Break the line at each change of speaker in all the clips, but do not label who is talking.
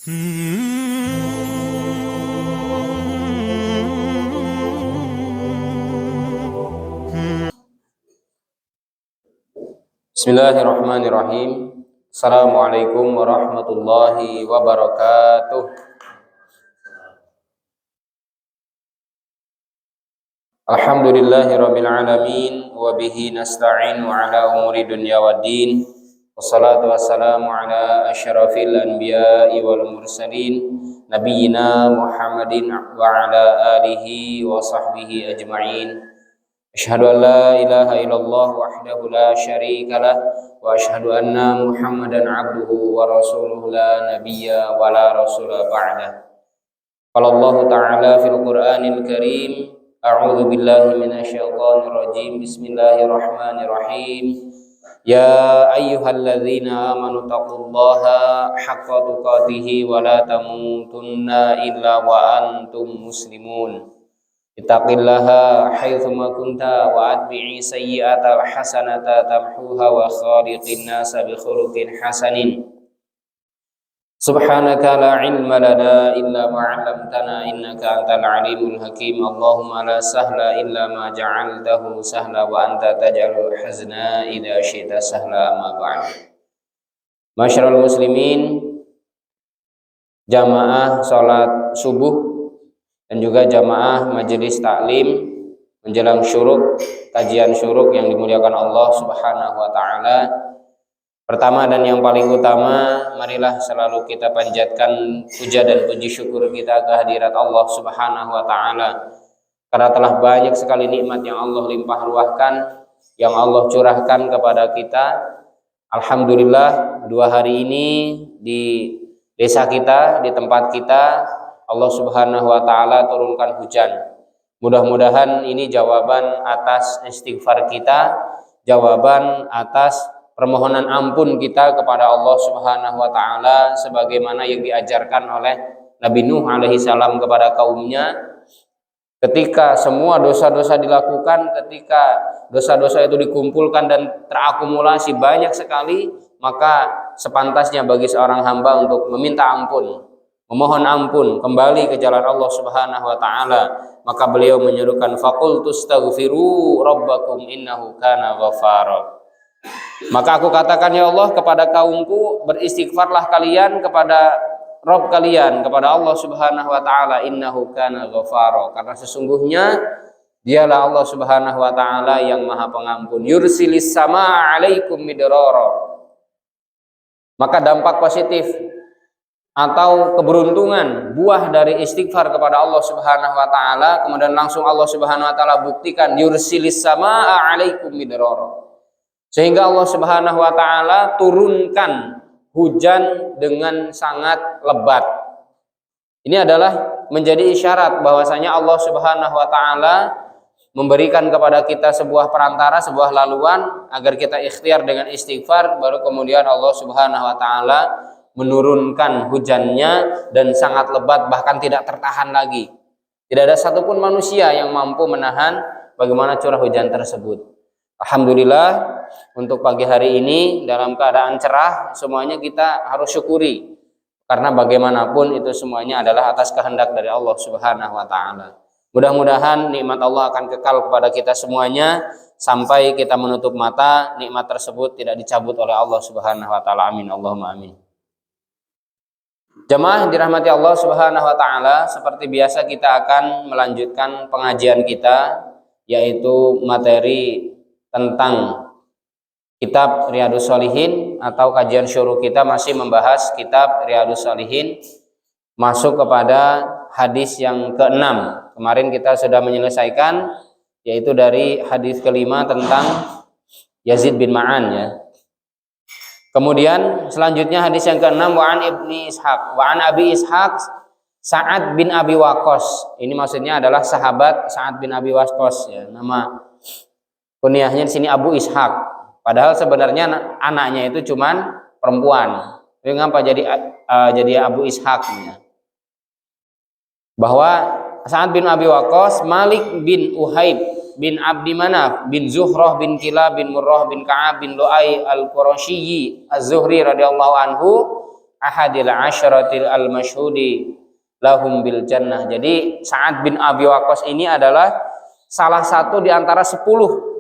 Bismillahirrahmanirrahim. Assalamualaikum warahmatullahi wabarakatuh. Alhamdulillahirabbil alamin wa bihi nasta'inu ala umuri dunya waddin. Wassalatu wassalamu ala asyrafil anbiya'i wal mursalin nabiyyina Muhammadin wa ala alihi wa sahbihi ajma'in. Asyhadu an la ilaha illallah wahdahu la syarikalah wa asyhadu anna Muhammadan abduhu wa rasuluhu la nabiyya wa la rasula ba'dah. Qala Allah ta'ala fil Qur'anil Karim, a'udzu billahi minasyaitonir rajim. Bismillahirrahmanirrahim. Ya ayyuhalladzina amanu taqullaha haqqa tuqatih wa la tamutunna illa wa antum muslimun. Ittaqillaha haitsuma kunta wa atbi'i sayyi'atal hasanata tamhuha wa khaliqin nasa bi khuluqin hasanin. Subhanaka la ilma lana illa ma 'allamtana innaka antal alimul hakim. Allahumma la sahla illa ma ja'altahu sahla wa anta taj'alul hazna idza syi'ta sahla. Ma ba'd. Masyarul muslimin, jamaah salat subuh dan juga jamaah majelis taklim menjelang syuruk, kajian syuruk yang dimuliakan Allah Subhanahu wa taala. Pertama dan yang paling utama, marilah selalu kita panjatkan puja dan puji syukur kita kehadirat Allah Subhanahu wa taala, karena telah banyak sekali nikmat yang Allah limpah ruahkan, yang Allah curahkan kepada kita. Alhamdulillah, 2 hari ini di desa kita, di tempat kita, Allah Subhanahu wa taala turunkan hujan. Mudah-mudahan ini jawaban atas istighfar kita, jawaban atas permohonan ampun kita kepada Allah Subhanahu wa taala, sebagaimana yang diajarkan oleh Nabi Nuh alaihi salam kepada kaumnya. Ketika semua dosa-dosa dilakukan, ketika dosa-dosa itu dikumpulkan dan terakumulasi banyak sekali, maka sepantasnya bagi seorang hamba untuk meminta ampun, memohon ampun, kembali ke jalan Allah Subhanahu wa taala. Maka beliau menyerukan, faqultu astaghfiru rabbakum innahu kana ghaffara. Maka aku katakan, ya Allah, kepada kaumku, beristighfarlah kalian kepada Rabb kalian, kepada Allah Subhanahu wa taala, innahu kana ghaffara, karena sesungguhnya dialah Allah Subhanahu wa taala yang Maha Pengampun. Yursilis samaa 'alaikum midrara. Maka dampak positif atau keberuntungan buah dari istighfar kepada Allah Subhanahu wa taala, kemudian langsung Allah Subhanahu wa taala buktikan, yursilis samaa 'alaikum midrara, sehingga Allah Subhanahu wa taala turunkan hujan dengan sangat lebat. Ini adalah menjadi isyarat bahwasanya Allah Subhanahu wa taala memberikan kepada kita sebuah perantara, sebuah laluan agar kita ikhtiar dengan istighfar, baru kemudian Allah Subhanahu wa taala menurunkan hujannya dan sangat lebat, bahkan tidak tertahan lagi. Tidak ada satupun manusia yang mampu menahan bagaimana curah hujan tersebut. Alhamdulillah, untuk pagi hari ini dalam keadaan cerah, semuanya kita harus syukuri, karena bagaimanapun itu semuanya adalah atas kehendak dari Allah Subhanahu wa taala. Mudah-mudahan nikmat Allah akan kekal kepada kita semuanya sampai kita menutup mata, nikmat tersebut tidak dicabut oleh Allah Subhanahu wa taala. Amin, Allahumma amin. Jemaah dirahmati Allah Subhanahu wa taala, seperti biasa kita akan melanjutkan pengajian kita, yaitu materi tentang kitab Riyadhus Shalihin, atau kajian syuruk kita masih membahas kitab Riyadhus Shalihin, masuk kepada hadis yang ke-6. Kemarin kita sudah menyelesaikan, yaitu dari hadis ke-5 tentang Yazid bin Ma'an, ya. Kemudian selanjutnya hadis yang ke-6, wa'an ibni Ishaq, wa'an abi Ishaq Sa'ad bin Abi Waqqas. Ini maksudnya adalah sahabat Sa'ad bin Abi Waqqas, ya. Nama kunyahnya di sini Abu Ishaq. Padahal sebenarnya anaknya itu cuman perempuan. Jadi ngapa jadi Abu Ishaq, ya. Bahwa Sa'ad bin Abi Waqqas, Malik bin Uhaib bin Abdi Manaf bin Zuhrah bin Kilab bin Murrah bin Ka'ab bin Lu'ay al-Qurasyi az-Zuhri radhiyallahu anhu ahadil asyaratil al-masyhudi lahum bil jannah. Jadi Sa'ad bin Abi Waqqas ini adalah salah satu di antara 10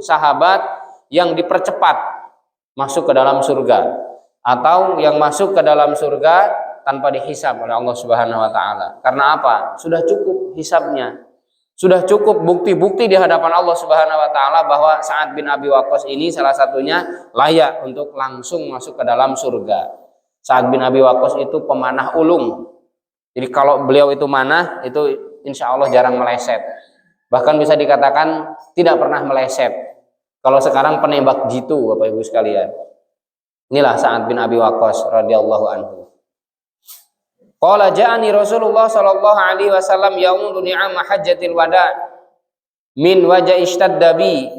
sahabat yang dipercepat masuk ke dalam surga, atau yang masuk ke dalam surga tanpa dihisab oleh Allah Subhanahu wa taala. Karena apa? Sudah cukup hisabnya. Sudah cukup bukti-bukti di hadapan Allah Subhanahu wa taala bahwa Sa'ad bin Abi Waqqas ini salah satunya layak untuk langsung masuk ke dalam surga. Sa'ad bin Abi Waqqas itu pemanah ulung. Jadi kalau beliau itu manah, itu insya Allah jarang meleset. Bahkan bisa dikatakan tidak pernah meleset. Kalau sekarang penembak jitu, Bapak Ibu sekalian. Inilah Sa'ad bin Abi Waqqas radhiyallahu anhu. Qala ja'ani Rasulullah sallallahu alaihi wasallam yaumul ni'am hajjatil wada min wajah ishtaddabi.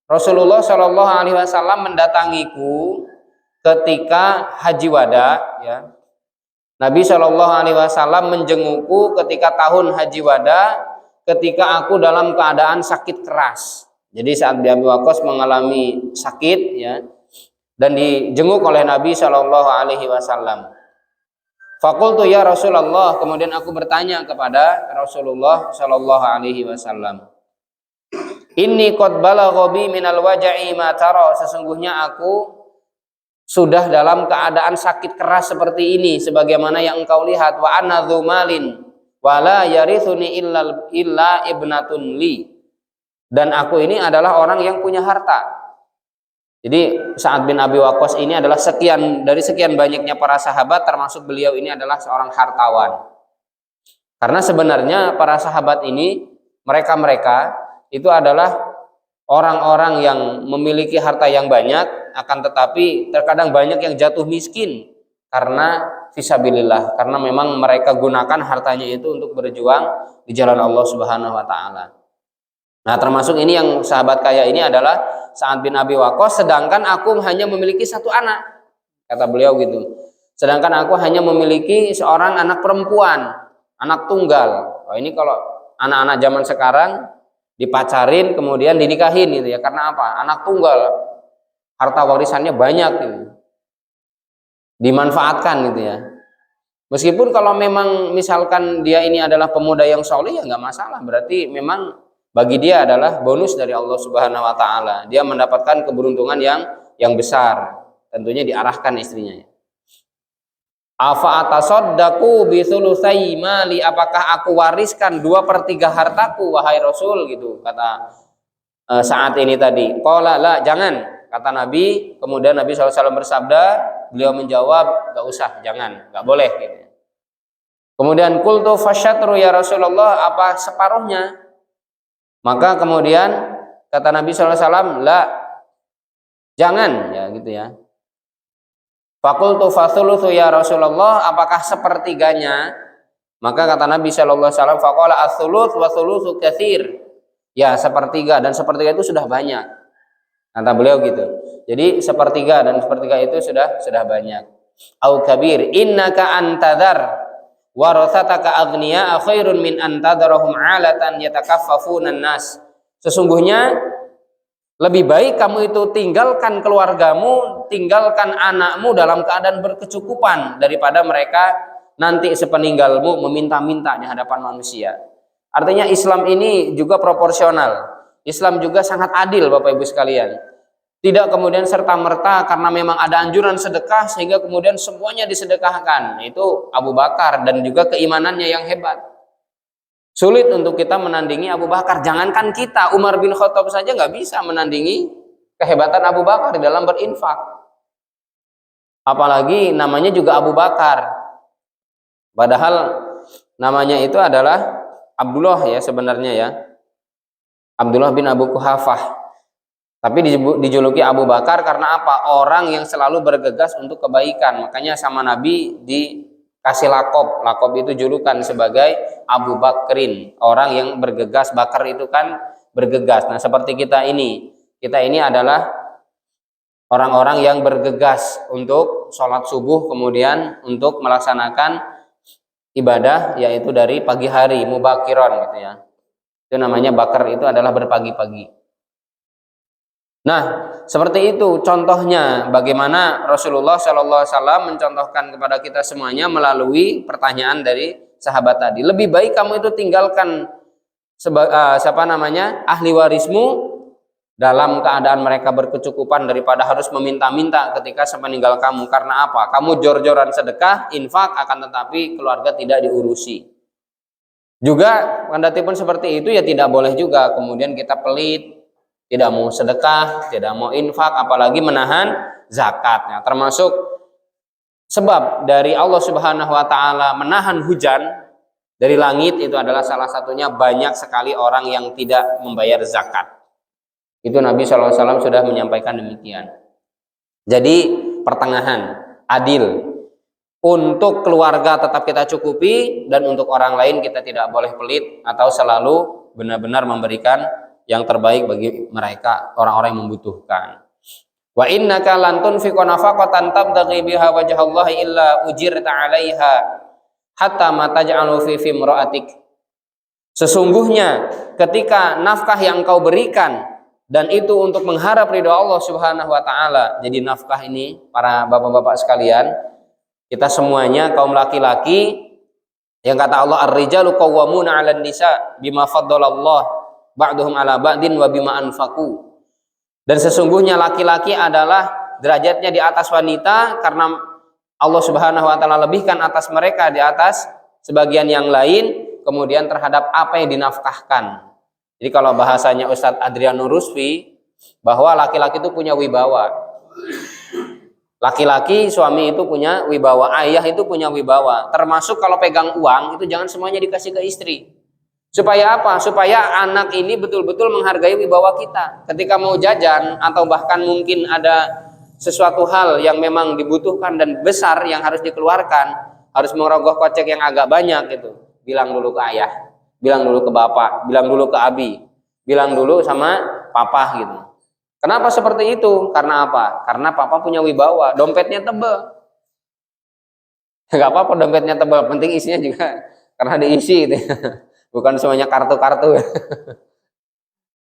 Rasulullah sallallahu alaihi wasallam mendatangiku ketika haji wada, ya. Nabi Shallallahu Alaihi Wasallam menjengukku ketika tahun haji wada, ketika aku dalam keadaan sakit keras. Jadi saat Abi Waqqas mengalami sakit, ya, dan dijenguk oleh Nabi Shallallahu Alaihi Wasallam. Fakultu ya Rasulullah, kemudian aku bertanya kepada Rasulullah Shallallahu Alaihi Wasallam. Inni qad balagha bi minal waja'i ma tara, sesungguhnya aku sudah dalam keadaan sakit keras seperti ini sebagaimana yang engkau lihat. Wa anna dzumalin wa la yarithuni illa ibnatun li, dan aku ini adalah orang yang punya harta. Jadi Sa'ad bin Abi Waqqas ini adalah dari sekian banyaknya para sahabat, termasuk beliau ini adalah seorang hartawan. Karena sebenarnya para sahabat ini mereka itu adalah orang-orang yang memiliki harta yang banyak, akan tetapi terkadang banyak yang jatuh miskin karena fisabilillah, karena memang mereka gunakan hartanya itu untuk berjuang di jalan Allah Subhanahu wa taala. Nah, termasuk ini yang sahabat kaya ini adalah Sa'ad bin Abi Waqqas, sedangkan aku hanya memiliki satu anak. Kata beliau gitu. Sedangkan aku hanya memiliki seorang anak perempuan, anak tunggal. Oh, ini kalau anak-anak zaman sekarang dipacarin kemudian dinikahin gitu ya, karena apa? Anak tunggal, harta warisannya banyak gitu, dimanfaatkan gitu ya. Meskipun kalau memang misalkan dia ini adalah pemuda yang soleh, ya nggak masalah, berarti memang bagi dia adalah bonus dari Allah Subhanahu wa taala. Dia mendapatkan keberuntungan yang besar, tentunya diarahkan istrinya. Afa atasaddaqu bi thulutsai mali, apakah aku wariskan 2/3 hartaku wahai Rasul, gitu kata saat ini tadi. Qala la, jangan, kata Nabi. Kemudian Nabi SAW bersabda, beliau menjawab, gak usah, jangan, gak boleh gitu. Kemudian qultu fasyatru ya Rasulullah, apa separuhnya? Maka kemudian kata Nabi SAW, la, jangan, ya gitu ya. Fakultu fathuluthu ya Rasulullah, apakah sepertiganya? Maka kata Nabi Shallallahu Alaihi Wasallam, fakola athuluth wa thuluthu kathir, ya sepertiga, dan sepertiga itu sudah banyak. Kata beliau gitu. Jadi sepertiga dan sepertiga itu sudah banyak. Au kabir, innaka antadhar warathataka aghniya khairun min antadarahum alatan yatakaffafuna nas. Sesungguhnya lebih baik kamu itu tinggalkan keluargamu, tinggalkan anakmu dalam keadaan berkecukupan, daripada mereka nanti sepeninggalmu meminta-minta di hadapan manusia. Artinya Islam ini juga proporsional. Islam juga sangat adil, Bapak Ibu sekalian. Tidak kemudian serta-merta karena memang ada anjuran sedekah sehingga kemudian semuanya disedekahkan. Itu Abu Bakar dan juga keimanannya yang hebat. Sulit untuk kita menandingi Abu Bakar. Jangankan kita, Umar bin Khattab saja nggak bisa menandingi kehebatan Abu Bakar di dalam berinfak. Apalagi namanya juga Abu Bakar. Padahal namanya itu adalah Abdullah ya sebenarnya ya. Abdullah bin Abu Quhafah. Tapi dijuluki Abu Bakar karena apa? Orang yang selalu bergegas untuk kebaikan. Makanya sama Nabi dikasih lakob. Lakob itu julukan sebagai Abu Bakrin, orang yang bergegas. Bakar itu kan bergegas. Nah, seperti kita ini adalah orang-orang yang bergegas untuk sholat subuh, kemudian untuk melaksanakan ibadah, yaitu dari pagi hari, mubakiron gitu ya. Itu namanya bakar, itu adalah berpagi-pagi. Nah, seperti itu contohnya bagaimana Rasulullah Shallallahu Alaihi Wasallam mencontohkan kepada kita semuanya melalui pertanyaan dari sahabat tadi. Lebih baik kamu itu tinggalkan ahli warismu dalam keadaan mereka berkecukupan daripada harus meminta-minta ketika sepeninggal kamu. Karena apa? Kamu jor-joran sedekah, infak, akan tetapi keluarga tidak diurusi. Juga kendati pun seperti itu ya tidak boleh juga kemudian kita pelit, tidak mau sedekah, tidak mau infak, apalagi menahan zakatnya. Termasuk sebab dari Allah Subhanahu wa taala menahan hujan dari langit itu adalah salah satunya banyak sekali orang yang tidak membayar zakat. Itu Nabi SAW sudah menyampaikan demikian. Jadi pertengahan, adil. Untuk keluarga tetap kita cukupi, dan untuk orang lain kita tidak boleh pelit atau selalu benar-benar memberikan yang terbaik bagi mereka, orang-orang yang membutuhkan. Wa innaka lan tunfiqu nafaqatan tabtaghi biha wajhallahi illa ujirta 'alaiha hatta ma taj'alu fi imra'atik. Sesungguhnya ketika nafkah yang kau berikan dan itu untuk mengharap ridho Allah Subhanahu wa taala. Jadi nafkah ini para bapak-bapak sekalian, kita semuanya kaum laki-laki, yang kata Allah ar-rijalu qawwamuna 'alan nisa bima faddalallah ba'duhum 'ala ba'din wa bima anfaqu. Dan sesungguhnya laki-laki adalah derajatnya di atas wanita karena Allah Subhanahu wa taala lebihkan atas mereka di atas sebagian yang lain, kemudian terhadap apa yang dinafkahkan. Jadi kalau bahasanya Ustadz Adriano Rusfi, bahwa laki-laki itu punya wibawa. Laki-laki suami itu punya wibawa, ayah itu punya wibawa. Termasuk kalau pegang uang itu jangan semuanya dikasih ke istri. Supaya apa? Supaya anak ini betul-betul menghargai wibawa kita. Ketika mau jajan atau bahkan mungkin ada sesuatu hal yang memang dibutuhkan dan besar yang harus dikeluarkan, harus merogoh kocek yang agak banyak gitu. Bilang dulu ke ayah, bilang dulu ke bapak, bilang dulu ke abi, bilang dulu sama papa gitu. Kenapa seperti itu? Karena apa? Karena papa punya wibawa, dompetnya tebal. Gak apa-apa dompetnya tebal, penting isinya juga karena diisi gitu. Bukan semuanya kartu-kartu.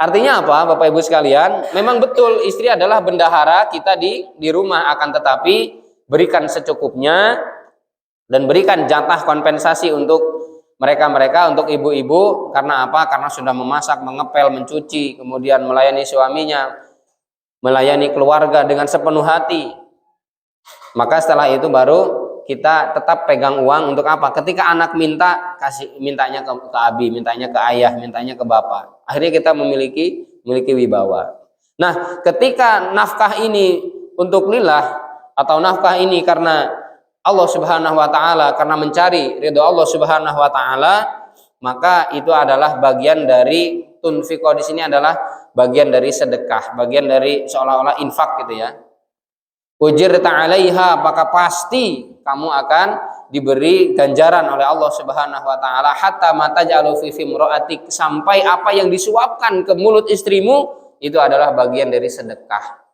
Artinya apa, Bapak Ibu sekalian? Memang betul istri adalah bendahara kita di rumah, akan tetapi berikan secukupnya dan berikan jatah kompensasi untuk mereka untuk ibu-ibu. Karena apa? Karena sudah memasak, mengepel, mencuci, kemudian melayani suaminya, melayani keluarga dengan sepenuh hati. Maka setelah itu baru kita tetap pegang uang untuk apa? Ketika anak minta, mintanya ke abi, mintanya ke ayah, mintanya ke bapak. Akhirnya kita memiliki wibawa. Nah, ketika nafkah ini untuk lillah atau nafkah ini karena Allah Subhanahu wa taala, karena mencari ridho Allah Subhanahu wa taala, maka itu adalah bagian dari tunfiqo. Di sini adalah bagian dari sedekah, bagian dari seolah-olah infak gitu ya. Ujirta 'alaiha, maka pasti kamu akan diberi ganjaran oleh Allah Subhanahu wa taala hatta mataj'alu fi imra'atik, sampai apa yang disuapkan ke mulut istrimu itu adalah bagian dari sedekah.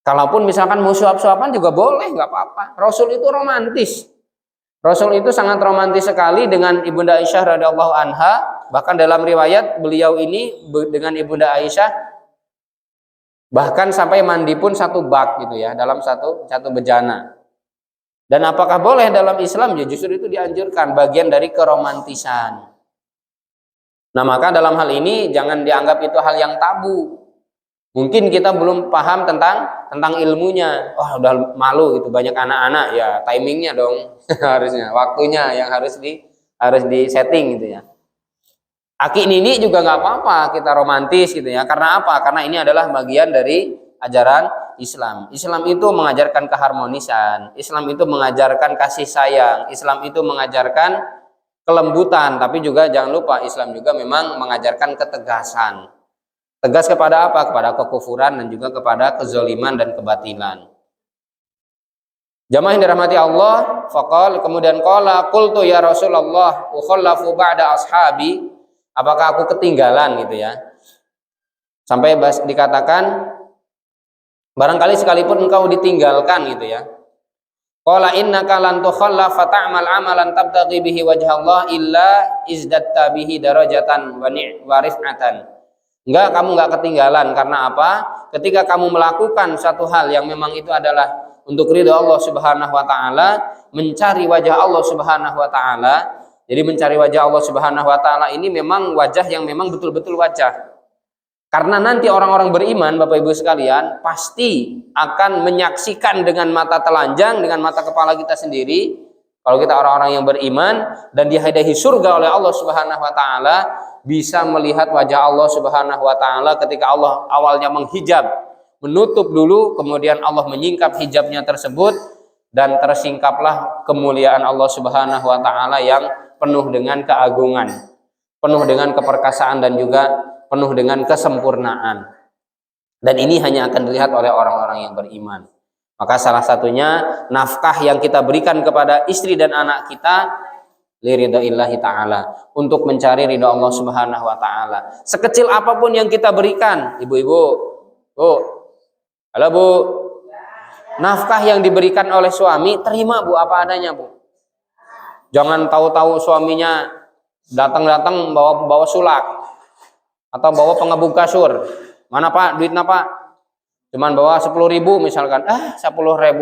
Kalaupun misalkan mau suap-suapan juga boleh, nggak apa-apa. Rasul itu romantis. Rasul itu sangat romantis sekali dengan Ibunda Aisyah radhiyallahu anha. Bahkan dalam riwayat beliau ini dengan Ibunda Aisyah bahkan sampai mandi pun satu bak gitu ya, dalam satu bejana. Dan apakah boleh dalam Islam? Ya justru itu dianjurkan, bagian dari keromantisan. Nah maka dalam hal ini jangan dianggap itu hal yang tabu. Mungkin kita belum paham tentang ilmunya. Wah udah malu gitu, banyak anak-anak, ya timingnya dong harusnya, waktunya yang harus di setting gitu ya. Aki nini juga nggak apa-apa kita romantis gitu ya. Karena apa? Karena ini adalah bagian dari ajaran Islam. Islam itu mengajarkan keharmonisan. Islam itu mengajarkan kasih sayang. Islam itu mengajarkan kelembutan. Tapi juga jangan lupa Islam juga memang mengajarkan ketegasan. Tegas kepada apa? Kepada kekufuran dan juga kepada kezaliman dan kebatilan. Jamaah yang dirahmati Allah, faqal, kemudian qala qultu ya Rasulullah ukhallafu ba'da ashabi, apakah aku ketinggalan gitu ya. Sampai dikatakan barangkali sekalipun engkau ditinggalkan gitu ya. Qala innaka lan tukhallafa ta'mal amalan tabtaghi bihi wajha Allah illa izdatta bihi darajatan wa rif'atan. Enggak, kamu enggak ketinggalan. Karena apa? Ketika kamu melakukan satu hal yang memang itu adalah untuk ridha Allah Subhanahu wa taala, mencari wajah Allah Subhanahu wa taala. Jadi mencari wajah Allah Subhanahu wa taala ini memang wajah yang memang betul-betul wajah. Karena nanti orang-orang beriman, Bapak Ibu sekalian, pasti akan menyaksikan dengan mata telanjang, dengan mata kepala kita sendiri. Kalau kita orang-orang yang beriman dan dihadiahi surga oleh Allah Subhanahu wa taala, bisa melihat wajah Allah Subhanahu wa taala ketika Allah awalnya menghijab, menutup dulu, kemudian Allah menyingkap hijabnya tersebut dan tersingkaplah kemuliaan Allah Subhanahu wa taala yang penuh dengan keagungan, penuh dengan keperkasaan dan juga penuh dengan kesempurnaan. Dan ini hanya akan dilihat oleh orang-orang yang beriman. Maka salah satunya nafkah yang kita berikan kepada istri dan anak kita liridaillahi ta'ala, untuk mencari ridha Allah Subhanahu wa taala. Sekecil apapun yang kita berikan, ibu-ibu, Bu. Halo Bu. Nafkah yang diberikan oleh suami, terima Bu apa adanya Bu. Jangan tahu-tahu suaminya datang-datang bawa sulak atau bawa pengebuk kasur. Mana Pak duitnya Pak? Cuman bawa 10.000 misalkan. 10.000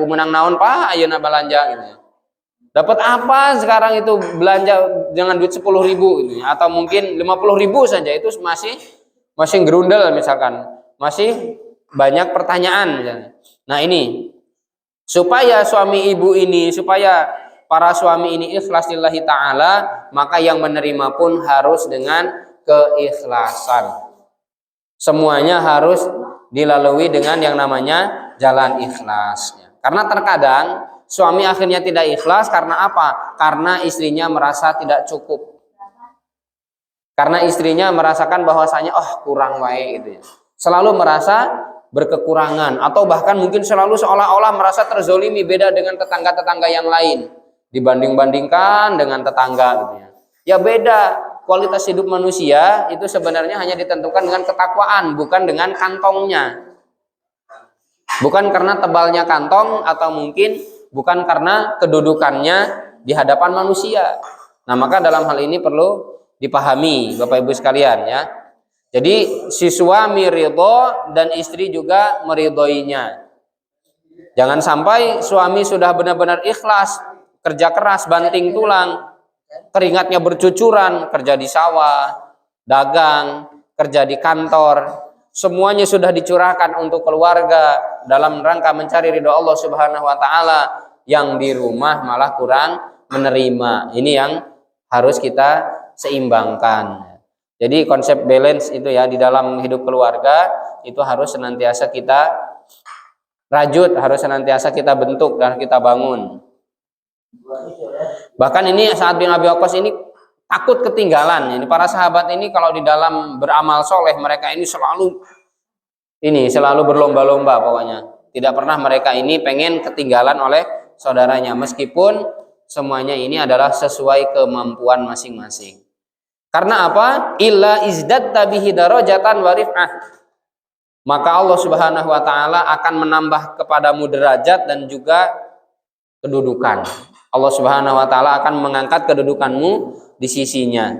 menang naon Pak ayeuna belanja gitu. Dapat apa sekarang itu belanja dengan duit 10.000 gitu, atau mungkin 50.000 saja, itu masih gerundel misalkan. Masih banyak pertanyaan misalnya. Nah, ini supaya suami ibu ini, supaya para suami ini ikhlas lillahi ta'ala, maka yang menerima pun harus dengan keikhlasan. Semuanya harus dilalui dengan yang namanya jalan ikhlasnya. Karena terkadang suami akhirnya tidak ikhlas karena apa? Karena istrinya merasa tidak cukup. Karena istrinya merasakan bahwasanya kurang wae gitu ya. Selalu merasa berkekurangan, atau bahkan mungkin selalu seolah-olah merasa terzolimi, beda dengan tetangga-tetangga yang lain. Dibanding-bandingkan dengan tetangga gitu ya. Ya beda. Kualitas hidup manusia itu sebenarnya hanya ditentukan dengan ketakwaan, bukan dengan kantongnya. Bukan karena tebalnya kantong, atau mungkin bukan karena kedudukannya di hadapan manusia. Nah, maka dalam hal ini perlu dipahami Bapak Ibu sekalian ya. Jadi si suami ridho dan istri juga meridhoinya. Jangan sampai suami sudah benar-benar ikhlas, kerja keras, banting tulang, keringatnya bercucuran, kerja di sawah, dagang, kerja di kantor, semuanya sudah dicurahkan untuk keluarga dalam rangka mencari ridho Allah Subhanahu wa taala, yang di rumah malah kurang menerima. Ini yang harus kita seimbangkan. Jadi konsep balance itu ya, di dalam hidup keluarga itu harus senantiasa kita rajut, harus senantiasa kita bentuk dan kita bangun. Bahkan ini Sa'ad bin Abi Waqqas ini takut ketinggalan. Ini para sahabat ini kalau di dalam beramal soleh, mereka ini selalu berlomba-lomba pokoknya. Tidak pernah mereka ini pengen ketinggalan oleh saudaranya, meskipun semuanya ini adalah sesuai kemampuan masing-masing. Karena apa? Illa izdatta bihi darajatan wa rif'ah. Maka Allah Subhanahu wa taala akan menambah kepadamu derajat dan juga kedudukan. Allah Subhanahu wa taala akan mengangkat kedudukanmu di sisinya.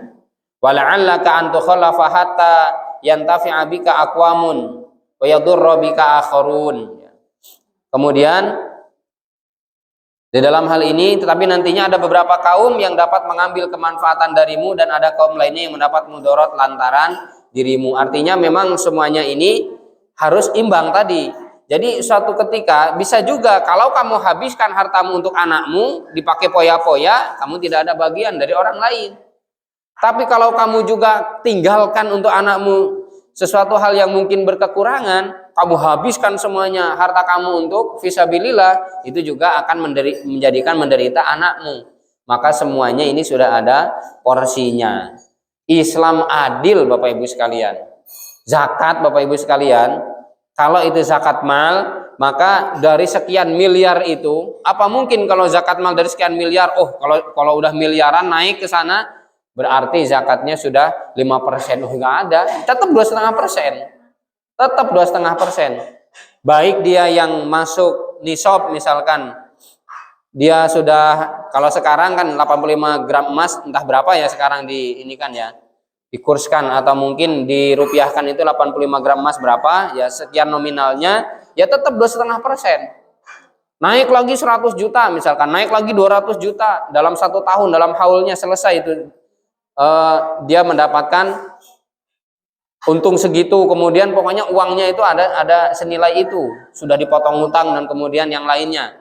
Wala'allaka an tukhallafa hatta yantafi'a bika aqwamun wa yadurra bika akharun. Kemudian di dalam hal ini, tetapi nantinya ada beberapa kaum yang dapat mengambil kemanfaatan darimu, dan ada kaum lainnya yang mendapat mudarat lantaran dirimu. Artinya memang semuanya ini harus imbang tadi. Jadi suatu ketika bisa juga kalau kamu habiskan hartamu untuk anakmu, dipakai poya-poya, kamu tidak ada bagian dari orang lain. Tapi kalau kamu juga tinggalkan untuk anakmu sesuatu hal yang mungkin berkekurangan, kamu habiskan semuanya harta kamu untuk fisabilillah, itu juga akan menjadikan menderita anakmu. Maka semuanya ini sudah ada porsinya. Islam adil Bapak Ibu sekalian. Zakat Bapak Ibu sekalian, kalau itu zakat mal, maka dari sekian miliar itu, apa mungkin kalau zakat mal dari sekian miliar, kalau udah miliaran naik ke sana, berarti zakatnya sudah 5%. Enggak ada, tetap 2,5%. Tetap 2,5%. Baik dia yang masuk nisab misalkan, dia sudah, kalau sekarang kan 85 gram emas, entah berapa ya sekarang di ini kan ya. dikurskan atau mungkin dirupiahkan itu 85 gram emas berapa, ya sekian nominalnya, ya tetap 2,5%. Naik lagi 100 juta misalkan, naik lagi 200 juta dalam 1 tahun, dalam haulnya selesai itu dia mendapatkan untung segitu, kemudian pokoknya uangnya itu ada senilai itu, sudah dipotong utang dan kemudian yang lainnya.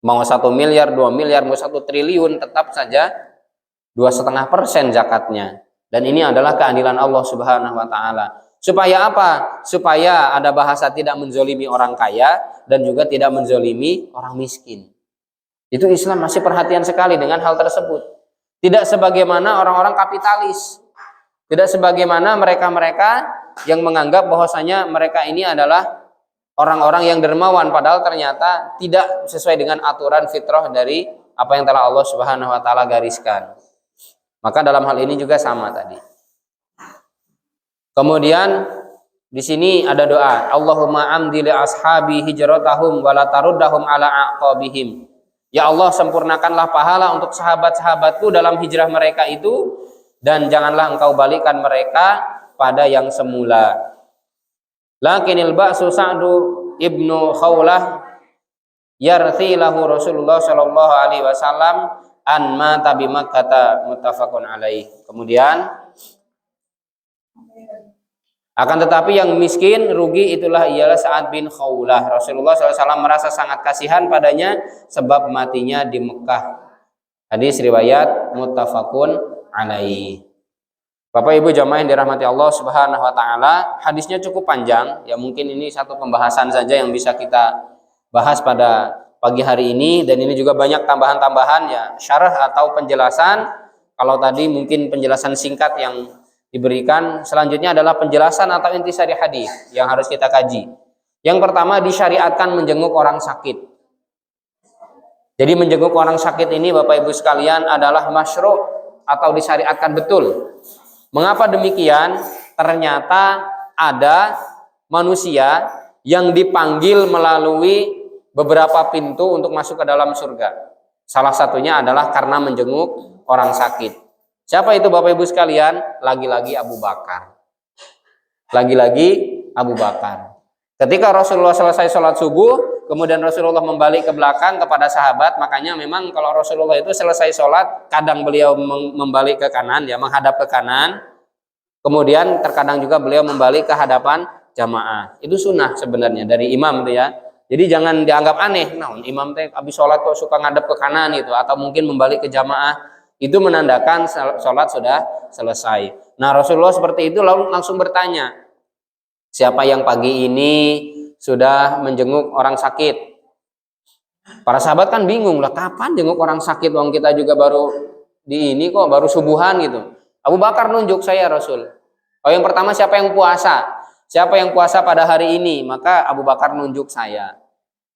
Mau 1 miliar, 2 miliar, mau 1 triliun, tetap saja 2,5% zakatnya. Dan ini adalah keadilan Allah Subhanahu wa taala. Supaya apa? Supaya ada bahasa tidak menzolimi orang kaya dan juga tidak menzolimi orang miskin. Itu Islam masih perhatian sekali dengan hal tersebut. Tidak sebagaimana orang-orang kapitalis. Tidak sebagaimana mereka-mereka yang menganggap bahwasanya mereka ini adalah orang-orang yang dermawan, padahal ternyata tidak sesuai dengan aturan fitrah dari apa yang telah Allah Subhanahu wa taala gariskan. Maka dalam hal ini juga sama tadi. Kemudian di sini ada doa, Allahumma amdi li ashabi hijratahum wa la taruddahum ala aqabihim. Ya Allah, sempurnakanlah pahala untuk sahabat-sahabatku dalam hijrah mereka itu, dan janganlah engkau balikan mereka pada yang semula. Lakinil ba'su Sa'du ibnu Khawlah yarthi lahu Rasulullah sallallahu alaihi wasallam an mata bi Makkah, muttafaqun alaih. Kemudian akan tetapi yang miskin rugi itulah ialah Sa'ad bin Khawlah. Rasulullah SAW merasa sangat kasihan padanya sebab matinya di Mekah. Hadis riwayat muttafaqun alaih. Bapak Ibu jamaah yang dirahmati Allah Subhanahu wa taala, hadisnya cukup panjang. Ya mungkin ini satu pembahasan saja yang bisa kita bahas pada pagi hari ini, dan ini juga banyak tambahan-tambahan ya, syarah atau penjelasan. Kalau tadi mungkin penjelasan singkat yang diberikan, selanjutnya adalah penjelasan atau intisari hadis yang harus kita kaji. Yang pertama, disyariatkan menjenguk orang sakit. Jadi menjenguk orang sakit ini Bapak Ibu sekalian adalah masyru' atau disyariatkan betul. Mengapa demikian? Ternyata ada manusia yang dipanggil melalui beberapa pintu untuk masuk ke dalam surga. Salah satunya adalah karena menjenguk orang sakit. Siapa itu Bapak Ibu sekalian? Lagi-lagi Abu Bakar. Lagi-lagi Abu Bakar. Ketika Rasulullah selesai sholat subuh, kemudian Rasulullah membalik ke belakang kepada sahabat. Makanya memang kalau Rasulullah itu selesai sholat, kadang beliau membalik ke kanan, ya menghadap ke kanan. Kemudian terkadang juga beliau membalik ke hadapan jamaah. Itu sunnah sebenarnya dari imam itu ya. Jadi jangan dianggap aneh. Nah, imam teh habis sholat kok suka ngadap ke kanan gitu, atau mungkin membalik ke jamaah. Itu menandakan sholat sudah selesai. Nah, Rasulullah seperti itu lalu langsung bertanya, siapa yang pagi ini sudah menjenguk orang sakit? Para sahabat kan bingung lah, kapan jenguk orang sakit? Wong kita juga baru di ini kok, baru subuhan gitu. Abu Bakar nunjuk, saya Rasul. Oh, yang pertama siapa yang puasa? Siapa yang puasa pada hari ini? Maka Abu Bakar nunjuk saya.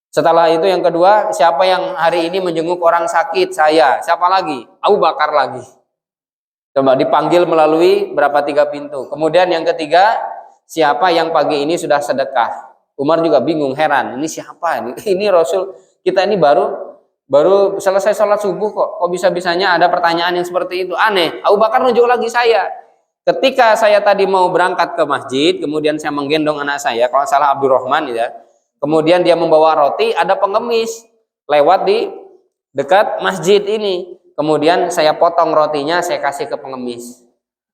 Setelah itu yang kedua, siapa yang hari ini menjenguk orang sakit? Saya. Siapa lagi? Abu Bakar lagi. Coba dipanggil melalui berapa 3 pintu. Kemudian yang ketiga, siapa yang pagi ini sudah sedekah? Umar juga bingung, heran. Ini siapa ini? Ini Rasul kita ini baru selesai sholat subuh kok. Kok bisa-bisanya ada pertanyaan yang seperti itu? Aneh. Abu Bakar nunjuk lagi saya. Ketika saya tadi mau berangkat ke masjid, kemudian saya menggendong anak saya, kalau salah Abdurrahman ya. Kemudian dia membawa roti, ada pengemis lewat di dekat masjid ini. Kemudian saya potong rotinya, saya kasih ke pengemis.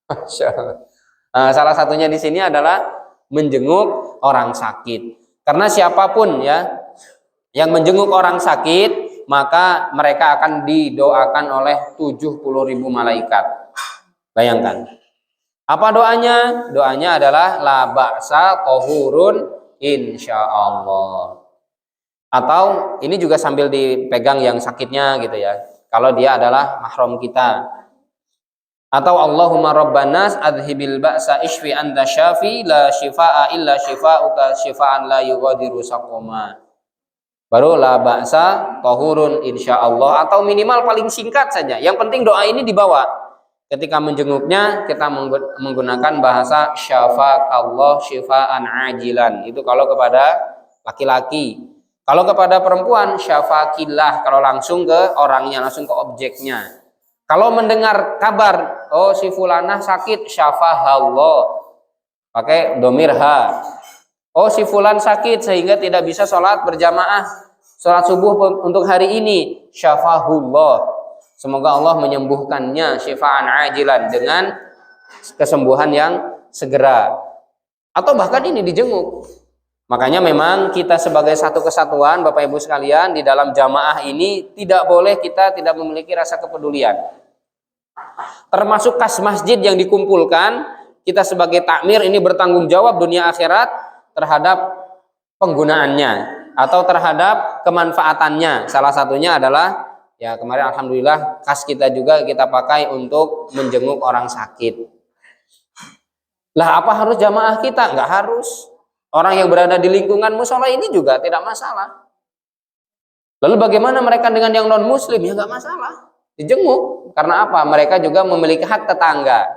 Masya Allah. Nah, salah satunya di sini adalah menjenguk orang sakit. Karena siapapun ya yang menjenguk orang sakit, maka mereka akan didoakan oleh 70.000 malaikat. Bayangkan. Apa doanya? Doanya adalah la ba'sa tahurun insyaallah. Atau ini juga sambil dipegang yang sakitnya gitu ya, kalau dia adalah mahram kita. Atau Allahumma rabbanas adhibil ba'sa ishfi anta syafi la shifaa illa shifauka shifaan la yughadiru saqama. Baru la ba'sa tahurun insyaallah, atau minimal paling singkat saja. Yang penting doa ini dibawa. Ketika menjenguknya kita menggunakan bahasa syafaqallah syifaan ajilan. Itu kalau kepada laki-laki. Kalau kepada perempuan syafaqillah, kalau langsung ke orangnya, langsung ke objeknya. Kalau mendengar kabar Oh si fulanah sakit, syafahallah. Pakai domir ha. Oh si fulan sakit sehingga tidak bisa sholat berjamaah, sholat subuh untuk hari ini, syafahullah. Semoga Allah menyembuhkannya syifaan ajilan, dengan kesembuhan yang segera. Atau bahkan ini dijenguk. Makanya memang kita sebagai satu kesatuan Bapak Ibu sekalian, di dalam jamaah ini tidak boleh kita tidak memiliki rasa kepedulian. Termasuk kas masjid yang dikumpulkan, kita sebagai takmir ini bertanggung jawab dunia akhirat terhadap penggunaannya atau terhadap kemanfaatannya. Salah satunya adalah ya kemarin alhamdulillah kas kita juga kita pakai untuk menjenguk orang sakit. Lah apa harus jamaah kita? Enggak harus. Orang yang berada di lingkungan musola ini juga tidak masalah. Lalu bagaimana mereka dengan yang non muslim? Ya enggak masalah, dijenguk. Karena apa? Mereka juga memiliki hak tetangga.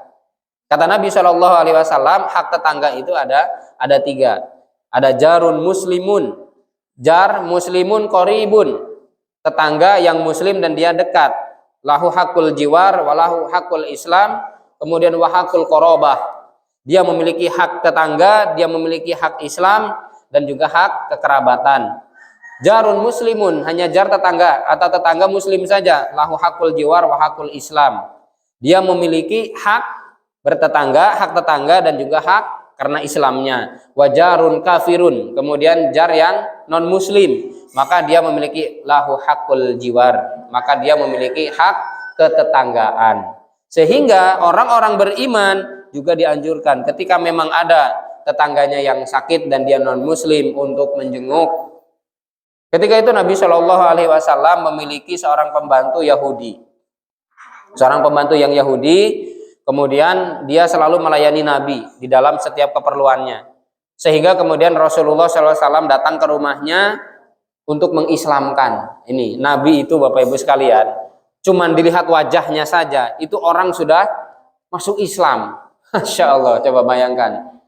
Kata Nabi SAW, hak tetangga itu ada 3. Ada jarun muslimun, jar muslimun qaribun, tetangga yang muslim dan dia dekat. Lahu hakul jiwar, walahu hakul islam, kemudian wahakul qarabah. Dia memiliki hak tetangga, dia memiliki hak Islam, dan juga hak kekerabatan. Jarun muslimun, hanya jar tetangga atau tetangga muslim saja. Lahu hakul jiwar, wahakul islam. Dia memiliki hak bertetangga, hak tetangga, dan juga hak karena Islamnya. Wajarun kafirun, kemudian jar yang non muslim, maka dia memiliki lahu hakul jiwar, maka dia memiliki hak ketetanggaan. Sehingga orang-orang beriman juga dianjurkan ketika memang ada tetangganya yang sakit dan dia non muslim untuk menjenguk. Ketika itu Nabi Shallallahu Alaihi Wasallam memiliki seorang pembantu Yahudi, seorang pembantu yang Yahudi. Kemudian dia selalu melayani Nabi di dalam setiap keperluannya. Sehingga kemudian Rasulullah SAW datang ke rumahnya untuk mengislamkan. Ini Nabi itu Bapak Ibu sekalian, cuman dilihat wajahnya saja itu orang sudah masuk Islam. Masya Allah, coba bayangkan.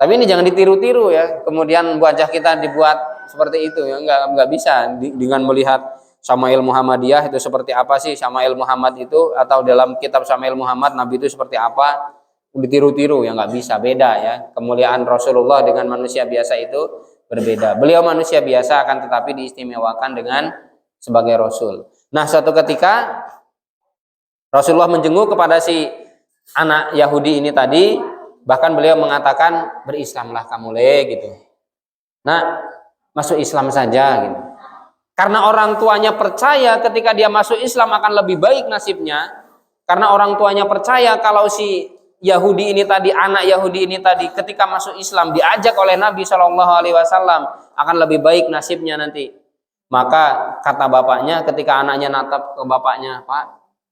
Tapi ini jangan ditiru-tiru ya. Kemudian wajah kita dibuat seperti itu ya, nggak bisa dengan melihat Syama'il Muhammadiyah itu seperti apa sih Syama'il Muhammad itu, atau dalam kitab Syama'il Muhammad Nabi itu seperti apa, ditiru-tiru ya nggak bisa, beda ya. Kemuliaan Rasulullah dengan manusia biasa itu berbeda. Beliau manusia biasa akan tetapi diistimewakan dengan sebagai Rasul. Nah suatu ketika Rasulullah menjenguk kepada si anak Yahudi ini tadi, bahkan beliau mengatakan berislamlah kamu gitu. Nah masuk Islam saja gitu. Karena orang tuanya percaya ketika dia masuk Islam akan lebih baik nasibnya. Karena orang tuanya percaya kalau si Yahudi ini tadi, anak Yahudi ini tadi ketika masuk Islam diajak oleh Nabi SAW akan lebih baik nasibnya nanti. Maka kata bapaknya ketika anaknya natap ke bapaknya, Pak,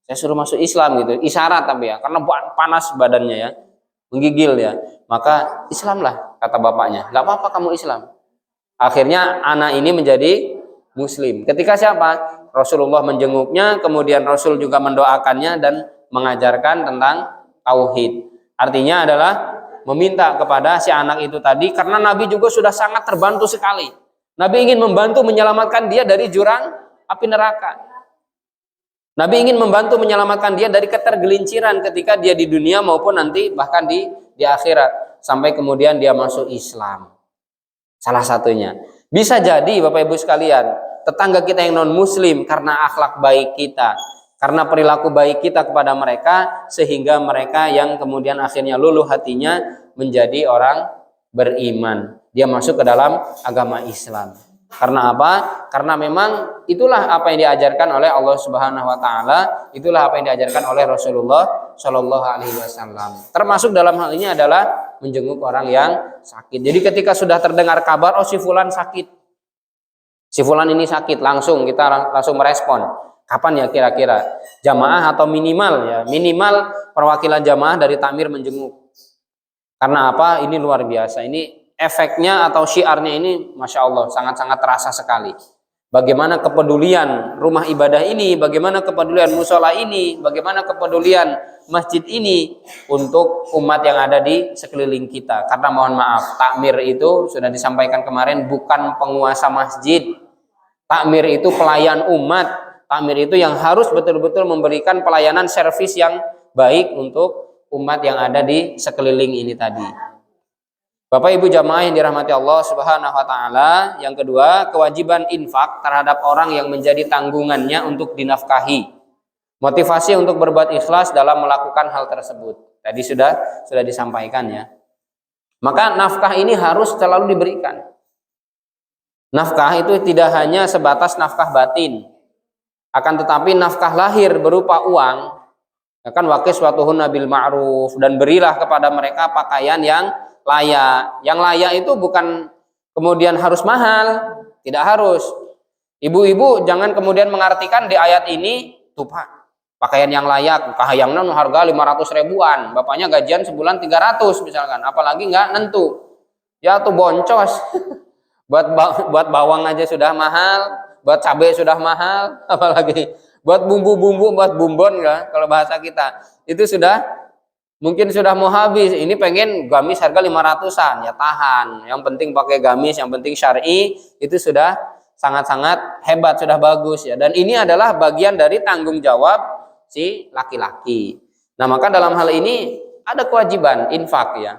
saya suruh masuk Islam gitu. Isyarat tapi ya, karena panas badannya ya, menggigil ya. Maka Islamlah kata bapaknya. Gak apa-apa kamu Islam. Akhirnya anak ini menjadi Muslim. Ketika siapa? Rasulullah menjenguknya, kemudian Rasul juga mendoakannya dan mengajarkan tentang tauhid. Artinya adalah meminta kepada si anak itu tadi, karena Nabi juga sudah sangat terbantu sekali. Nabi ingin membantu menyelamatkan dia dari jurang api neraka. Nabi ingin membantu menyelamatkan dia dari ketergelinciran ketika dia di dunia maupun nanti bahkan di akhirat, sampai kemudian dia masuk Islam. Salah satunya. Bisa jadi Bapak Ibu sekalian, tetangga kita yang non muslim karena akhlak baik kita, karena perilaku baik kita kepada mereka, sehingga mereka yang kemudian akhirnya luluh hatinya menjadi orang beriman. Dia masuk ke dalam agama Islam. Karena apa? Karena memang itulah apa yang diajarkan oleh Allah Subhanahu wa taala, itulah apa yang diajarkan oleh Rasulullah Shallallahu alaihi wasallam. Termasuk dalam hal ini adalah menjenguk orang yang sakit. Jadi ketika sudah terdengar kabar, oh si fulan sakit, si fulan ini sakit, langsung kita langsung merespon. Kapan ya kira-kira jamaah atau minimal perwakilan jamaah dari takmir menjenguk. Karena apa? Ini luar biasa. Ini efeknya atau syiarnya ini Masya Allah sangat-sangat terasa sekali. Bagaimana kepedulian rumah ibadah ini, bagaimana kepedulian musola ini, bagaimana kepedulian masjid ini untuk umat yang ada di sekeliling kita. Karena mohon maaf, takmir itu sudah disampaikan kemarin bukan penguasa masjid. Takmir itu pelayan umat. Takmir itu yang harus betul-betul memberikan pelayanan servis yang baik untuk umat yang ada di sekeliling ini tadi. Bapak Ibu jamaah yang dirahmati Allah Subhanahu wa taala, yang kedua, kewajiban infak terhadap orang yang menjadi tanggungannya untuk dinafkahi. Motivasi untuk berbuat ikhlas dalam melakukan hal tersebut. Tadi sudah disampaikan ya. Maka nafkah ini harus selalu diberikan. Nafkah itu tidak hanya sebatas nafkah batin, akan tetapi nafkah lahir berupa uang, akan wakiswatuhunna bil ma'ruf, dan berilah kepada mereka pakaian yang layak. Yang layak itu bukan kemudian harus mahal, tidak harus. Ibu-ibu jangan kemudian mengartikan di ayat ini tuh Pak, pakaian yang layak, kahayangna harga 500 ribuan, bapaknya gajian sebulan 300 misalkan, apalagi nggak nentu. Ya tuh boncos. buat bawang aja sudah mahal, buat cabai sudah mahal, apalagi buat bumbu-bumbu, buat bumbon ya kalau bahasa kita. Itu sudah mungkin sudah mau habis. Ini pengen gamis harga 500-an, ya tahan. Yang penting pakai gamis, yang penting syar'i, itu sudah sangat-sangat hebat, sudah bagus ya. Dan ini adalah bagian dari tanggung jawab si laki-laki. Nah, maka dalam hal ini ada kewajiban infak ya.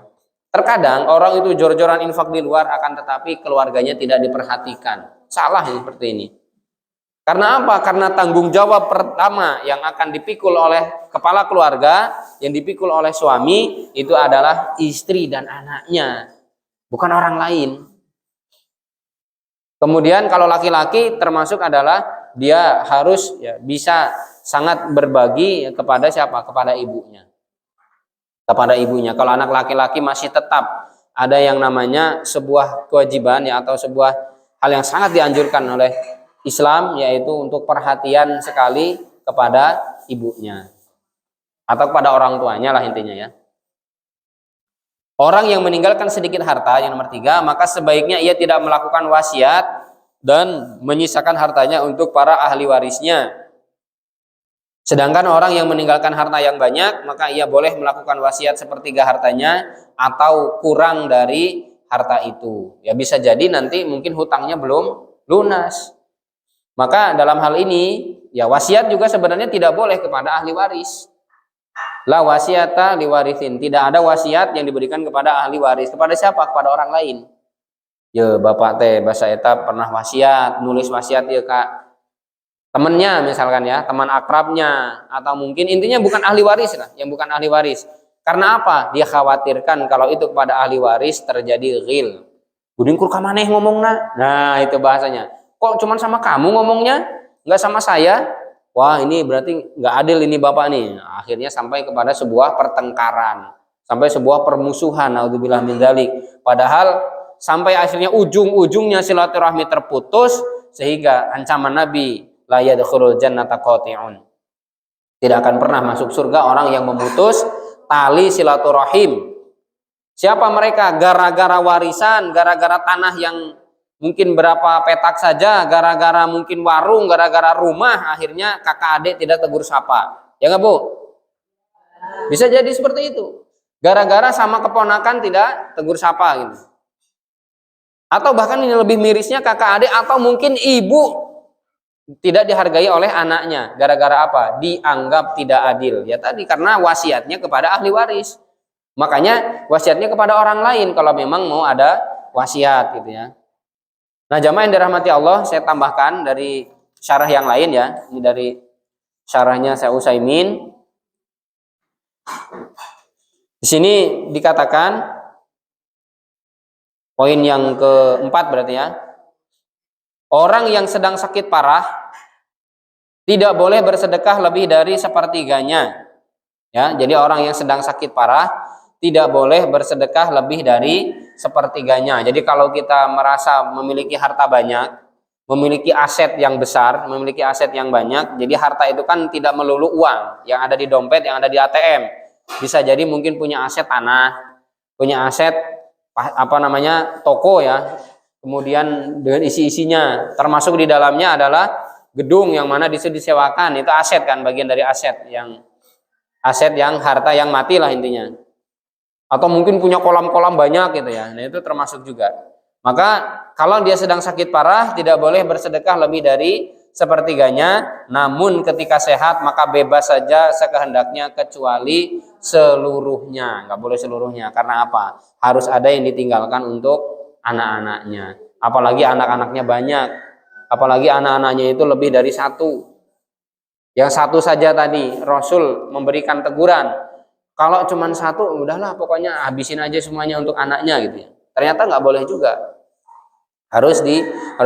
Terkadang orang itu jor-joran infak di luar, akan tetapi keluarganya tidak diperhatikan. Salah ya, seperti ini. Karena apa? Karena tanggung jawab pertama yang akan dipikul oleh kepala keluarga, yang dipikul oleh suami, itu adalah istri dan anaknya, bukan orang lain. Kemudian kalau laki-laki termasuk adalah dia harus ya, bisa sangat berbagi kepada siapa? Kepada ibunya. Kepada ibunya. Kalau anak laki-laki masih tetap ada yang namanya sebuah kewajiban ya, atau sebuah hal yang sangat dianjurkan oleh Islam, yaitu untuk perhatian sekali kepada ibunya atau kepada orang tuanya lah intinya ya. Orang yang meninggalkan sedikit harta, yang nomor 3, maka sebaiknya ia tidak melakukan wasiat dan menyisakan hartanya untuk para ahli warisnya. Sedangkan orang yang meninggalkan harta yang banyak, maka ia boleh melakukan wasiat sepertiga hartanya atau kurang dari harta itu. Ya bisa jadi nanti mungkin hutangnya belum lunas. Maka dalam hal ini, ya wasiat juga sebenarnya tidak boleh kepada ahli waris. La wasiata liwarithin. Tidak ada wasiat yang diberikan kepada ahli waris. Kepada siapa? Kepada orang lain. Ya bapak teh bahasa eta pernah wasiat, nulis wasiat ya Kak. Temannya misalkan ya, teman akrabnya, atau mungkin intinya bukan ahli waris lah, yang bukan ahli waris. Karena apa? Dia khawatirkan kalau itu kepada ahli waris terjadi ghil. Buding kur ka maneh ngomongna. Nah, itu bahasanya. Kok cuman sama kamu ngomongnya? Enggak sama saya? Wah, ini berarti enggak adil ini Bapak nih. Nah, akhirnya sampai kepada sebuah pertengkaran, sampai sebuah permusuhan, naudzubillah min dzalik. Padahal sampai akhirnya ujung-ujungnya silaturahmi terputus, sehingga ancaman Nabi la yadkhulul jannata qati'un. Tidak akan pernah masuk surga orang yang memutus tali silaturahim. Siapa mereka? Gara-gara warisan, gara-gara tanah yang mungkin berapa petak saja, gara-gara mungkin warung, gara-gara rumah, akhirnya kakak adik tidak tegur sapa. Ya enggak, Bu? Bisa jadi seperti itu. Gara-gara sama keponakan tidak tegur sapa gitu. Atau bahkan ini lebih mirisnya kakak adik atau mungkin ibu tidak dihargai oleh anaknya. Gara-gara apa? Dianggap tidak adil. Ya tadi karena wasiatnya kepada ahli waris. Makanya wasiatnya kepada orang lain kalau memang mau ada wasiat gitu ya. Nah, jamaah yang dirahmati Allah, saya tambahkan dari syarah yang lain ya. Ini dari syarahnya Syekh Utsaimin. Di sini dikatakan poin yang keempat berarti ya. Orang yang sedang sakit parah tidak boleh bersedekah lebih dari sepertiganya. Ya, jadi orang yang sedang sakit parah tidak boleh bersedekah lebih dari sepertiganya. Jadi kalau kita merasa memiliki harta banyak, memiliki aset yang besar, memiliki aset yang banyak, jadi harta itu kan tidak melulu uang yang ada di dompet, yang ada di ATM. Bisa jadi mungkin punya aset tanah, punya aset toko ya. Kemudian dengan isi-isinya, termasuk di dalamnya adalah gedung yang mana disewakan, itu aset kan, bagian dari aset yang harta yang mati lah intinya. Atau mungkin punya kolam-kolam banyak gitu ya. Nah, itu termasuk juga. Maka kalau dia sedang sakit parah tidak boleh bersedekah lebih dari sepertiganya, namun ketika sehat maka bebas saja sekehendaknya kecuali seluruhnya. Nggak boleh seluruhnya, karena apa? Harus ada yang ditinggalkan untuk anak-anaknya. Apalagi anak-anaknya banyak, apalagi anak-anaknya itu lebih dari satu. Yang satu saja tadi Rasul memberikan teguran, kalau cuma satu udahlah pokoknya habisin aja semuanya untuk anaknya gitu ya. Ternyata nggak boleh juga, harus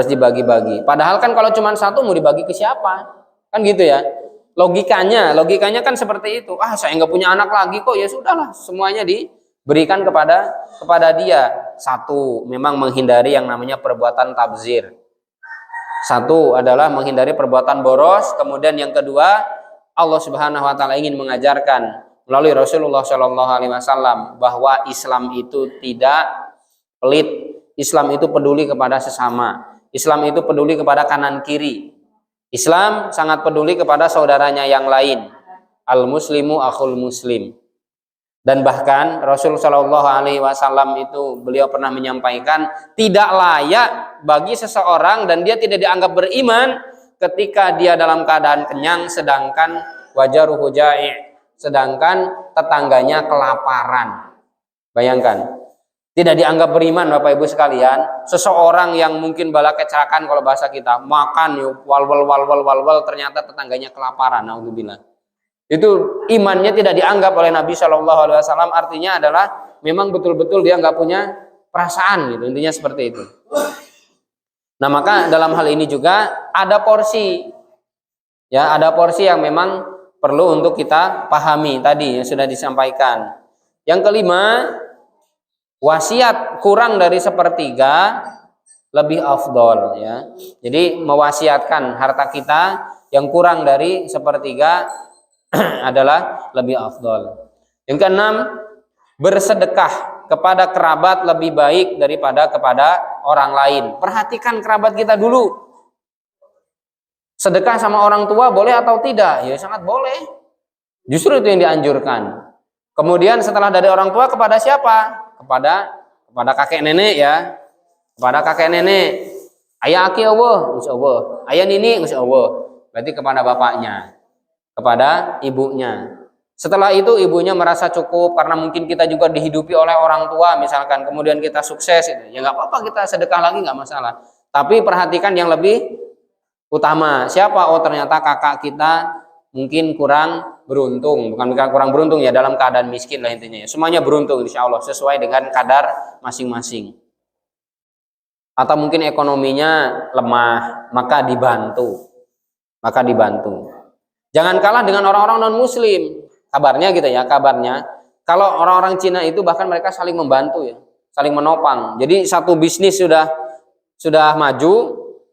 dibagi-bagi. Padahal kan kalau cuma satu mau dibagi ke siapa, kan gitu ya. Logikanya kan seperti itu. Saya nggak punya anak lagi kok, ya sudahlah semuanya diberikan kepada dia. Satu, memang menghindari yang namanya perbuatan tabzir. Satu adalah menghindari perbuatan boros. Kemudian yang kedua, Allah Subhanahu wa taala ingin mengajarkan melalui Rasulullah Shallallahu alaihi wasallam bahwa Islam itu tidak pelit. Islam itu peduli kepada sesama. Islam itu peduli kepada kanan kiri. Islam sangat peduli kepada saudaranya yang lain. Al muslimu akhul muslim. Dan bahkan Rasul Shallallahu alaihi wasallam itu beliau pernah menyampaikan, tidak layak bagi seseorang dan dia tidak dianggap beriman ketika dia dalam keadaan kenyang sedangkan wajaruhu ja'i', sedangkan tetangganya kelaparan. Bayangkan, tidak dianggap beriman Bapak Ibu sekalian, seseorang yang mungkin bala kecelakaan kalau bahasa kita, makan yuk wal ternyata tetangganya kelaparan, naudzubillah. Itu imannya tidak dianggap oleh Nabi Shallallahu alaihi wasallam. Artinya adalah memang betul-betul dia nggak punya perasaan gitu, intinya seperti itu. Nah, maka dalam hal ini juga ada porsi, ya, ada porsi yang memang perlu untuk kita pahami tadi yang sudah disampaikan. Yang kelima, wasiat kurang dari sepertiga lebih afdol, ya. Jadi mewasiatkan harta kita yang kurang dari sepertiga adalah lebih afdol. Yang keenam, bersedekah kepada kerabat lebih baik daripada kepada orang lain. Perhatikan kerabat kita dulu. Sedekah sama orang tua boleh atau tidak? Ya sangat boleh. Justru itu yang dianjurkan. Kemudian setelah dari orang tua kepada siapa? Kepada kakek nenek, ya. Kepada kakek nenek. Ayah aki Allah, insyaallah. Ayah nini, insyaallah. Berarti kepada bapaknya, kepada ibunya. Setelah itu ibunya merasa cukup karena mungkin kita juga dihidupi oleh orang tua misalkan, kemudian kita sukses, ya nggak apa-apa kita sedekah lagi, nggak masalah. Tapi perhatikan yang lebih utama siapa? Oh ternyata kakak kita mungkin kurang beruntung, bukan kurang beruntung ya, dalam keadaan miskin lah intinya. Semuanya beruntung insya Allah sesuai dengan kadar masing-masing. Atau mungkin ekonominya lemah, maka dibantu. Jangan kalah dengan orang-orang non-muslim. Kabarnya gitu ya, kabarnya kalau orang-orang Cina itu bahkan mereka saling membantu ya, saling menopang. Jadi satu bisnis sudah maju,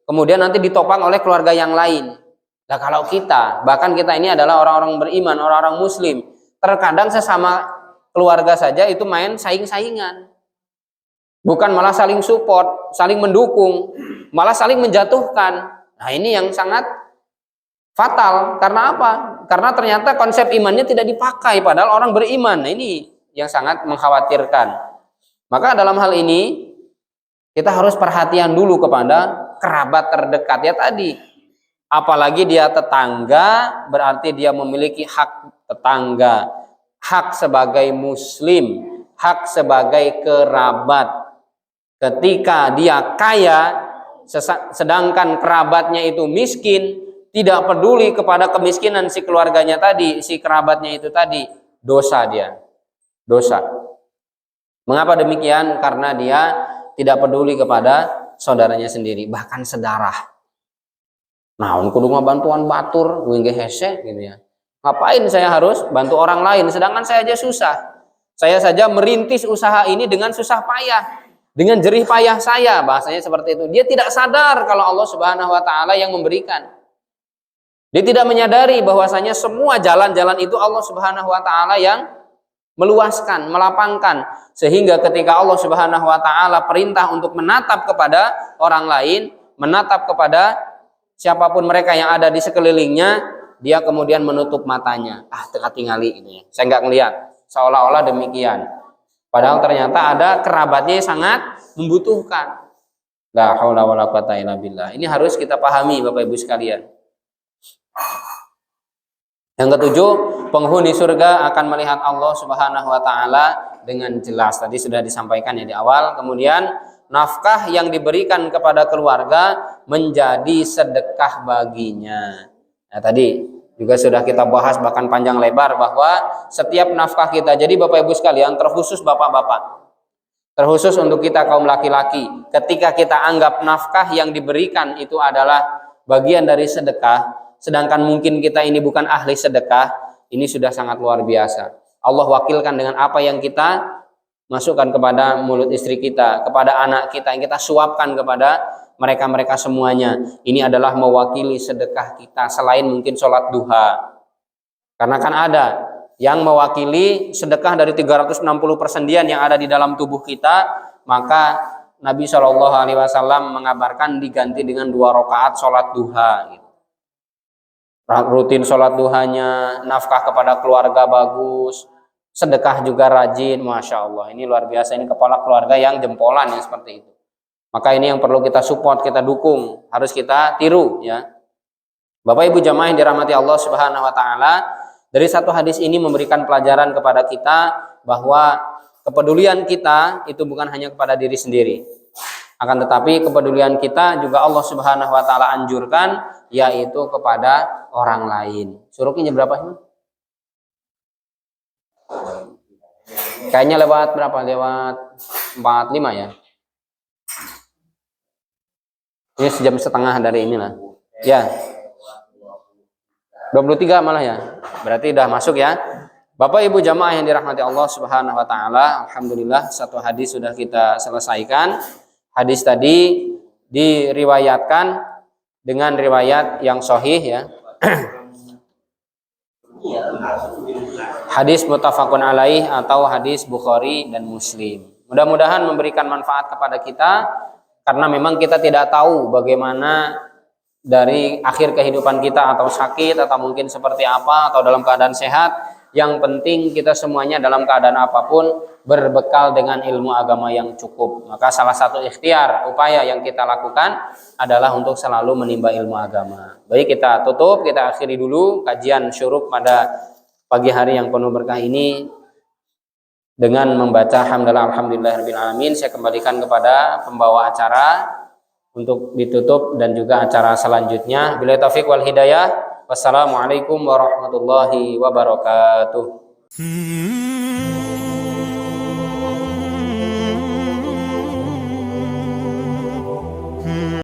kemudian nanti ditopang oleh keluarga yang lain. Nah kalau kita, bahkan kita ini adalah orang-orang beriman, orang-orang muslim, terkadang sesama keluarga saja itu main saing-saingan. Bukan malah saling support, saling mendukung, malah saling menjatuhkan. Nah ini yang sangat fatal. Karena apa? Karena ternyata konsep imannya tidak dipakai padahal orang beriman. Nah, ini yang sangat mengkhawatirkan. Maka dalam hal ini kita harus perhatian dulu kepada kerabat terdekat ya tadi. Apalagi dia tetangga, berarti dia memiliki hak tetangga, hak sebagai muslim, hak sebagai kerabat. Ketika dia kaya sedangkan kerabatnya itu miskin, tidak peduli kepada kemiskinan si keluarganya tadi, si kerabatnya itu tadi, dosa dia. Dosa. Mengapa demikian? Karena dia tidak peduli kepada saudaranya sendiri, bahkan sedarah. Nah, kudu mah bantuan batur, wingge hese gitu ya. Ngapain saya harus bantu orang lain sedangkan saya aja susah. Saya saja merintis usaha ini dengan susah payah, dengan jerih payah saya, bahasanya seperti itu. Dia tidak sadar kalau Allah Subhanahu wa taala yang memberikan. Dia tidak menyadari bahwasanya semua jalan-jalan itu Allah Subhanahu wa taala yang meluaskan, melapangkan, sehingga ketika Allah Subhanahu wa taala perintah untuk menatap kepada orang lain, menatap kepada siapapun mereka yang ada di sekelilingnya, dia kemudian menutup matanya. Teka tingali ini ya. Saya nggak ngelihat. Seolah-olah demikian. Padahal ternyata ada kerabatnya yang sangat membutuhkan. La haula wala quwata illa billah. Ini harus kita pahami Bapak Ibu sekalian. Yang ketujuh, penghuni surga akan melihat Allah Subhanahu wa taala dengan jelas. Tadi sudah disampaikan ya di awal. Kemudian nafkah yang diberikan kepada keluarga menjadi sedekah baginya. Nah, tadi juga sudah kita bahas bahkan panjang lebar bahwa setiap nafkah kita, jadi Bapak Ibu sekalian, terkhusus bapak-bapak, terkhusus untuk kita kaum laki-laki, ketika kita anggap nafkah yang diberikan itu adalah bagian dari sedekah, sedangkan mungkin kita ini bukan ahli sedekah, ini sudah sangat luar biasa. Allah wakilkan dengan apa yang kita masukkan kepada mulut istri kita, kepada anak kita, yang kita suapkan kepada mereka-mereka semuanya. Ini adalah mewakili sedekah kita selain mungkin sholat duha. Karena kan ada yang mewakili sedekah dari 360 persendian yang ada di dalam tubuh kita, maka Nabi SAW mengabarkan diganti dengan 2 rakaat sholat duha. Rutin sholat duhanya, nafkah kepada keluarga bagus, sedekah juga rajin, Masya Allah. Ini luar biasa, ini kepala keluarga yang jempolan yang seperti itu. Maka ini yang perlu kita support, kita dukung, harus kita tiru ya. Bapak Ibu jamaah yang dirahmati Allah Subhanahu wa taala, dari satu hadis ini memberikan pelajaran kepada kita bahwa kepedulian kita itu bukan hanya kepada diri sendiri. Akan tetapi kepedulian kita juga Allah Subhanahu wa taala anjurkan, yaitu kepada orang lain. Suruknya berapa sih? Kayaknya lewat berapa? Lewat 45 ya. Ini sejam setengah dari inilah. Ya. 23 malah ya. Berarti udah masuk ya. Bapak Ibu jamaah yang dirahmati Allah Subhanahu wa taala, alhamdulillah satu hadis sudah kita selesaikan. Hadis tadi diriwayatkan dengan riwayat yang sahih ya. Hadis muttafaqun alaih atau hadis Bukhari dan Muslim. Mudah-mudahan memberikan manfaat kepada kita, karena memang kita tidak tahu bagaimana dari akhir kehidupan kita, atau sakit, atau mungkin seperti apa, atau dalam keadaan sehat. Yang penting kita semuanya dalam keadaan apapun berbekal dengan ilmu agama yang cukup. Maka salah satu ikhtiar, upaya yang kita lakukan adalah untuk selalu menimba ilmu agama. Baik, kita tutup, kita akhiri dulu kajian syuruk pada pagi hari yang penuh berkah ini dengan membaca hamdalah alhamdulillahirabbil alamin. Saya kembalikan kepada pembawa acara untuk ditutup dan juga acara selanjutnya. Billahi taufik wal hidayah. Wassalamualaikum warahmatullahi wabarakatuh.